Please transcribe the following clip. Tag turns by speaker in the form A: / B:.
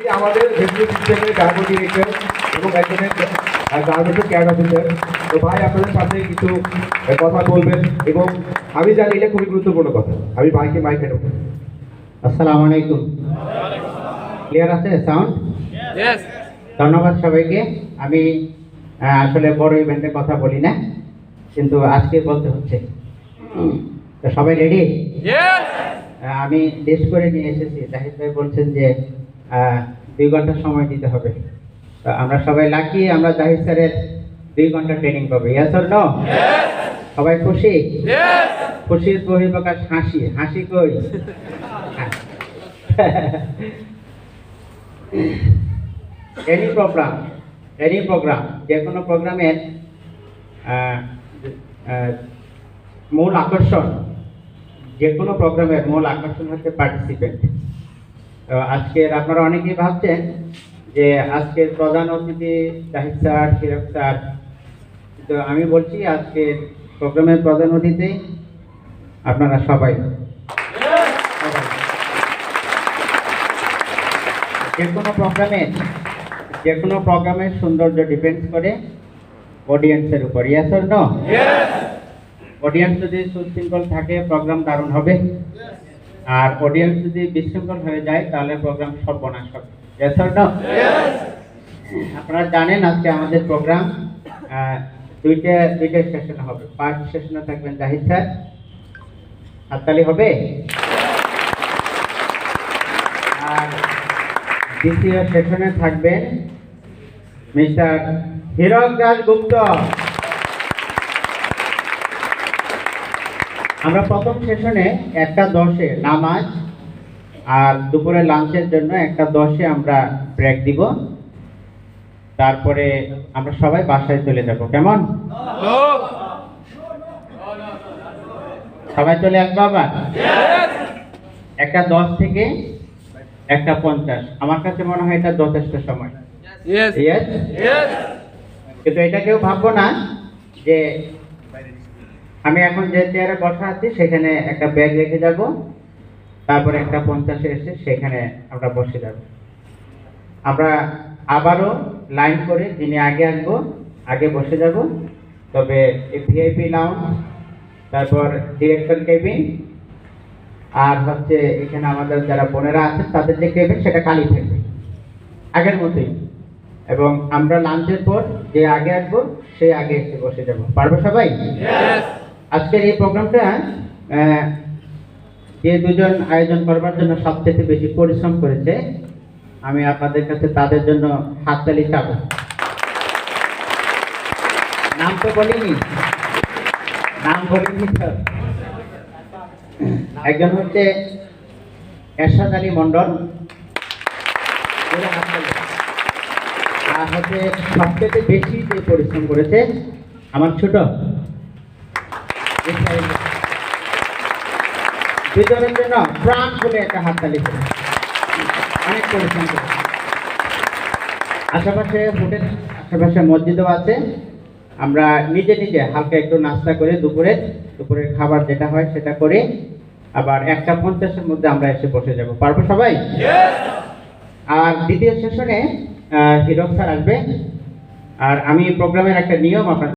A: আমাদের ভেটরি সিস্টেমের গার্গো ডিরেক্টর এবং একজনের গার্গোসের কেয়ার অফিসার। তো ভাই আপনাদের সাথে কিছু কথা বলবেন এবং আমি জানি এটা খুবই গুরুত্বপূর্ণ কথা। আমি ভাইকে মাইক দেবো।
B: আসসালামু আলাইকুম। ক্লিয়ার আছে সাউন্ড?
C: Yes.
B: ধন্যবাদ সবাইকে। আমি আসলে বড় ইভেন্টের কথা বলি না, কিন্তু আজকে বলতে হচ্ছে। তো সবাই রেডি?
C: Yes.
B: আমি লিস্ট করে নিয়ে এসেছি। জাহিদ ভাই বলছেন যে 2 ঘন্টা সময় দিতে হবে। তো আমরা সবাই লাকি, আমরা জাহিদ স্যারের 2 ঘন্টা ট্রেনিং পাবো। Yes or no? সবাই খুশি?
C: Yes.
B: খুশির বহিঃপ্রকাশ হাসি। হাসি কই? এনি প্রোগ্রাম যে কোনো প্রোগ্রামের মূল আকর্ষণ, যে কোনো প্রোগ্রামের মূল আকর্ষণ হচ্ছে পার্টিসিপেন্ট। তো আজকের আপনারা অনেকেই ভাবছেন যে আজকের প্রধান অতিথি জাহিদ স্যার, হিরক স্যার, তো আমি বলছি আজকের প্রোগ্রামের প্রধান অতিথি আপনারা সবাই। যে কোনো প্রোগ্রামের সৌন্দর্য ডিপেন্ডস করে অডিয়েন্সের উপর। Yes or no? অডিয়েন্স যদি সুশৃঙ্খল থাকে প্রোগ্রাম দারুণ হবে, আর অডিয়েন্স যদি বিশৃঙ্খল হয়ে যায় তাহলে প্রোগ্রাম সর্বনাশ হবে। Yes or no? আপনারা জানেন আজকে আমাদের প্রোগ্রাম দুইটা সেশনে হবে। ফার্স্ট সেশনে থাকবেন জাহিদ স্যার, হাততালি হবে। আর দ্বিতীয় সেশনে থাকবেন মিস্টার হিরক দাশগুপ্ত। আমরা প্রথম সেশনে 1:10 নামাজ আর দুপুরে লাঞ্চের জন্য 1:10 আমরা ব্রেক দিব। তারপরে আমরা সবাই বাসায় চলে যাব। কেমন?
C: No.
B: সবাই চলে আসবো আবার? 1:10 থেকে 1:50। আমার কাছে মনে হয় এটা যথেষ্ট সময়।
C: Yes.
B: Yes?
C: Yes.
B: কিন্তু এটা কেউ ভাববো না যে আমি এখন যে চেয়ারে বসা আছি সেখানে একটা ব্যাগ রেখে যাব, তারপরে 1:50 এসে সেখানে আমরা বসে যাব। আমরা আবারও লাইন করে যিনি আগে আসবো আগে বসে যাব। তবে এই ভিআইপি লাউঞ্জ, তারপর ডিরেক্টর কেবিন, আর হচ্ছে এখানে আমাদের যারা বোনেরা আছেন তাদের যে কেবিন সেটা খালি থাকবে আগের মতোই। এবং আমরা লাঞ্চের পর যে আগে আসবো সে আগে এসে বসে যাব। পারবো সবাই?
C: Yes.
B: আজকের এই প্রোগ্রামটা যে দুজন আয়োজন করবার জন্য সবচেয়ে বেশি পরিশ্রম করেছে, আমি আপনাদের কাছে তাদের জন্য হাততালি চাবো। নাম তো বলিনি তো। একজন হচ্ছে এরশাদ আলী মন্ডল, আর হচ্ছে সবচেয়ে বেশি যে পরিশ্রম করেছে আমার ছোট। দুজনের জন্য প্রাণ খুলে একটা হাততালি করে, অনেক পরিশ্রম করে। আশেপাশে হোটেল, আশেপাশে মসজিদও আছে। আমরা নিজে হালকা একটু নাস্তা করে দুপুরের খাবার যেটা হয় সেটা করে আবার 1:50 মধ্যে আমরা এসে বসে যাব। পারবো সবাই? আর দ্বিতীয় সেশনে হিরক স্যার আসবে। আর আমি প্রোগ্রামের একটা নিয়ম আপনাদের